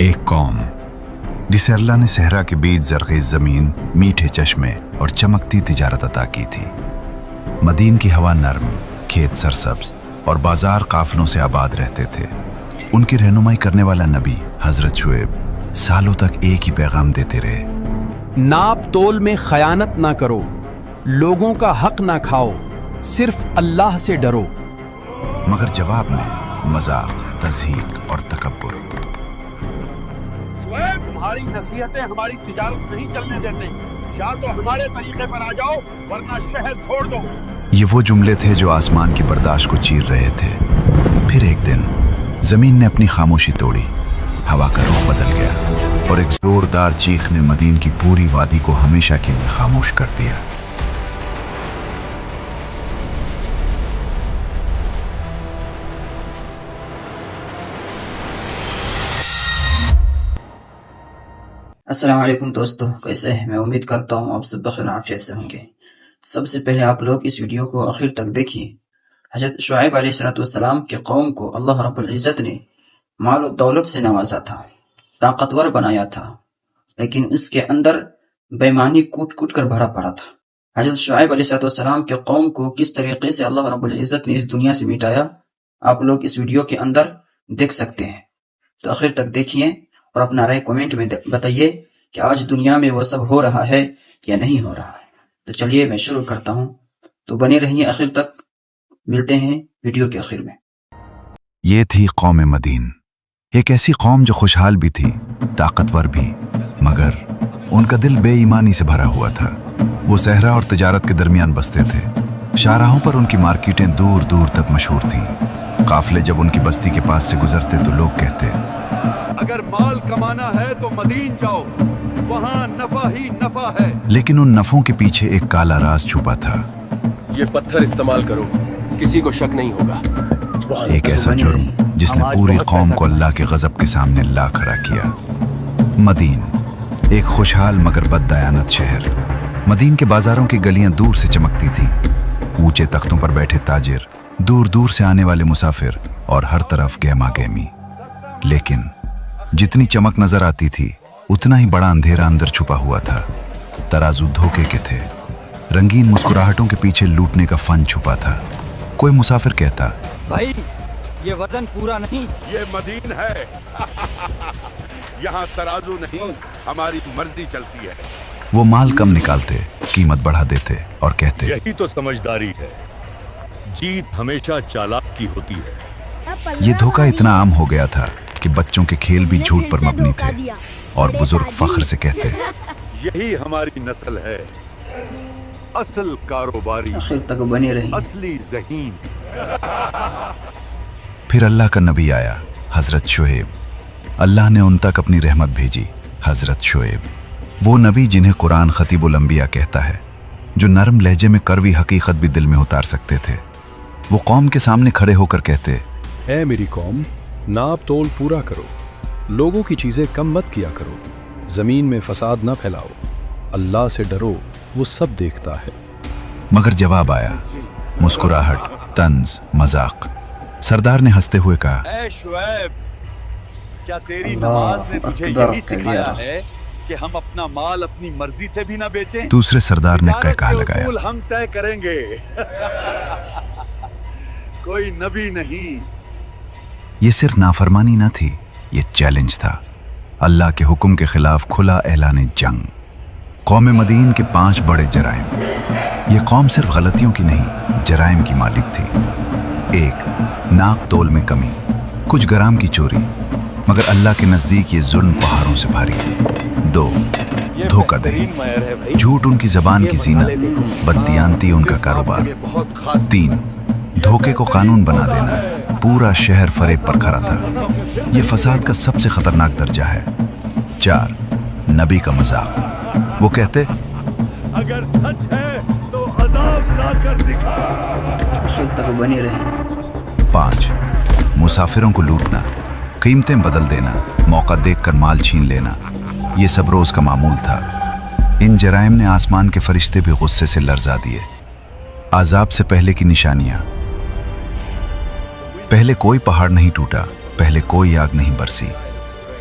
ایک قوم جسے اللہ نے صحرا کے بیچ زرخیز زمین، میٹھے چشمے اور چمکتی تجارت عطا کی تھی۔ مدین کی ہوا نرم، کھیت سرسبز اور بازار قافلوں سے آباد رہتے تھے۔ ان کی رہنمائی کرنے والا نبی حضرت شعیب سالوں تک ایک ہی پیغام دیتے رہے۔ ناپ تول میں خیانت نہ کرو، لوگوں کا حق نہ کھاؤ، صرف اللہ سے ڈرو۔ مگر جواب میں مذاق، تضحیک اور تکبر۔ شعیب، تمہاری نصیحتیں ہماری تجارت نہیں چلنے دیتے، یا تو ہمارے طریقے پر آ جاؤ ورنہ شہر چھوڑ دو۔ یہ وہ جملے تھے جو آسمان کی برداشت کو چیر رہے تھے۔ پھر ایک دن زمین نے اپنی خاموشی توڑی، ہوا کا رخ بدل گیا اور ایک زوردار چیخ نے مدین کی پوری وادی کو ہمیشہ کے لیے خاموش کر دیا۔ السلام علیکم دوستو، کیسے ہیں؟ میں امید کرتا ہوں آپ سب بخیر عافیت سے ہوں گے۔ سب سے پہلے آپ لوگ اس ویڈیو کو آخر تک دیکھیے۔ حضرت شعیب علیہ السلام کے قوم کو اللہ رب العزت نے مال و دولت سے نوازا تھا، طاقتور بنایا تھا، لیکن اس کے اندر بے ایمانی کوٹ کوٹ کر بھرا پڑا تھا۔ حضرت شعیب علیہ السلام کے قوم کو کس طریقے سے اللہ رب العزت نے اس دنیا سے مٹایا، آپ لوگ اس ویڈیو کے اندر دیکھ سکتے ہیں۔ تو آخر تک دیکھیے اور اپنا رائے کومنٹ میں بتائیے کہ آج دنیا میں وہ سب ہو رہا ہے یا نہیں ہو رہا ہے۔ تو چلیے میں شروع کرتا ہوں، تو بنے رہیے آخر تک، ملتے ہیں ویڈیو کے آخر میں۔ یہ تھی قوم مدین، ایک ایسی قوم جو خوشحال بھی تھی، طاقتور بھی، مگر ان کا دل بے ایمانی سے بھرا ہوا تھا۔ وہ صحرا اور تجارت کے درمیان بستے تھے۔ شاہراہوں پر ان کی مارکیٹیں دور دور تک مشہور تھیں۔ قافلے جب ان کی بستی کے پاس سے گزرتے تو لوگ کہتے، اگر مال کمانا ہے تو مدین جاؤ، وہاں نفع ہی نفع ہے۔ لیکن ان نفعوں کے پیچھے ایک کالا راز چھپا تھا۔ یہ پتھر استعمال کرو، کسی کو شک نہیں ہوگا۔ ایک ایسا جرم جس نے پوری قوم کو اللہ کے غضب کے سامنے لا کھڑا کیا۔ مدین، ایک خوشحال مگر بددیانت شہر۔ مدین کے بازاروں کی گلیاں دور سے چمکتی تھیں، اونچے تختوں پر بیٹھے تاجر، دور دور سے آنے والے مسافر اور ہر طرف گہما گہمی۔ لیکن جتنی چمک نظر آتی تھی اتنا ہی بڑا اندھیرا اندر چھپا ہوا تھا۔ ترازو دھوکے کے تھے، رنگین مسکراہٹوں کے پیچھے لوٹنے کا فن چھپا تھا۔ کوئی مسافر کہتا، بھائی یہ وزن پورا نہیں۔ یہ مدین ہے، یہاں ترازو نہیں، ہماری مرضی چلتی ہے۔ وہ مال کم نکالتے، قیمت بڑھا دیتے اور کہتے، یہی تو سمجھداری ہے، جیت ہمیشہ چالاک کی ہوتی ہے۔ یہ دھوکہ اتنا عام ہو گیا تھا کہ بچوں کے کھیل بھی جھوٹ پر مبنی تھے اور بزرگ فخر سے کہتے، یہی ہماری نسل ہے، اصل کاروباری، آخر تک بنے رہیے۔ اصلی ذہین۔ پھر اللہ کا نبی آیا، حضرت شعیب۔ اللہ نے ان تک اپنی رحمت بھیجی، حضرت شعیب، وہ نبی جنہیں قرآن خطیب الانبیاء کہتا ہے، جو نرم لہجے میں کڑوی حقیقت بھی دل میں اتار سکتے تھے۔ وہ قوم کے سامنے کھڑے ہو کر کہتے، اے میری قوم، ناپ تول پورا کرو، لوگوں کی چیزیں کم مت کیا کرو، زمین میں فساد نہ پھیلاؤ، اللہ سے ڈرو، وہ سب دیکھتا ہے۔ مگر جواب آیا، مسکراہٹ، طنز، مذاق۔ سردار نے ہنستے ہوئے کہا، اے شعیب، کیا تیری اللہ نماز نے تجھے اکبر یہی کبیرہ۔ سکھایا ہے کہ ہم اپنا مال اپنی مرضی سے بھی نہ بیچیں؟ دوسرے سردار نے تجارت کہا کے لگایا، اصول ہم طے کریں گے، کوئی نبی نہیں۔ یہ صرف نافرمانی نہ تھی، یہ چیلنج تھا، اللہ کے حکم کے خلاف کھلا اعلان جنگ۔ قوم مدین کے 5 بڑے جرائم۔ یہ قوم صرف غلطیوں کی نہیں، جرائم کی مالک تھی۔ 1، ناپ تول میں کمی، کچھ گرام کی چوری، مگر اللہ کے نزدیک یہ ظلم پہاڑوں سے بھاری۔ 2، دھوکہ دہی، جھوٹ ان کی زبان کی زینت، بددیانتی ان کا کاروبار۔ 3، دھوکے کو قانون بنا دینا، پورا شہر فریب پر کھڑا تھا، یہ فساد کا سب سے خطرناک درجہ ہے۔ 4، نبی کا مذاق، وہ کہتے، اگر سچ ہے تو عذاب لا کر دکھا۔ آخر تک بنے رہیے۔ 5، مسافروں کو لوٹنا، قیمتیں بدل دینا، موقع دیکھ کر مال چھین لینا، یہ سب روز کا معمول تھا۔ ان جرائم نے آسمان کے فرشتے بھی غصے سے لرزا دیے۔ عذاب سے پہلے کی نشانیاں۔ پہلے کوئی پہاڑ نہیں ٹوٹا، پہلے کوئی آگ نہیں برسی۔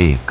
1,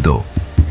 2,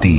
3,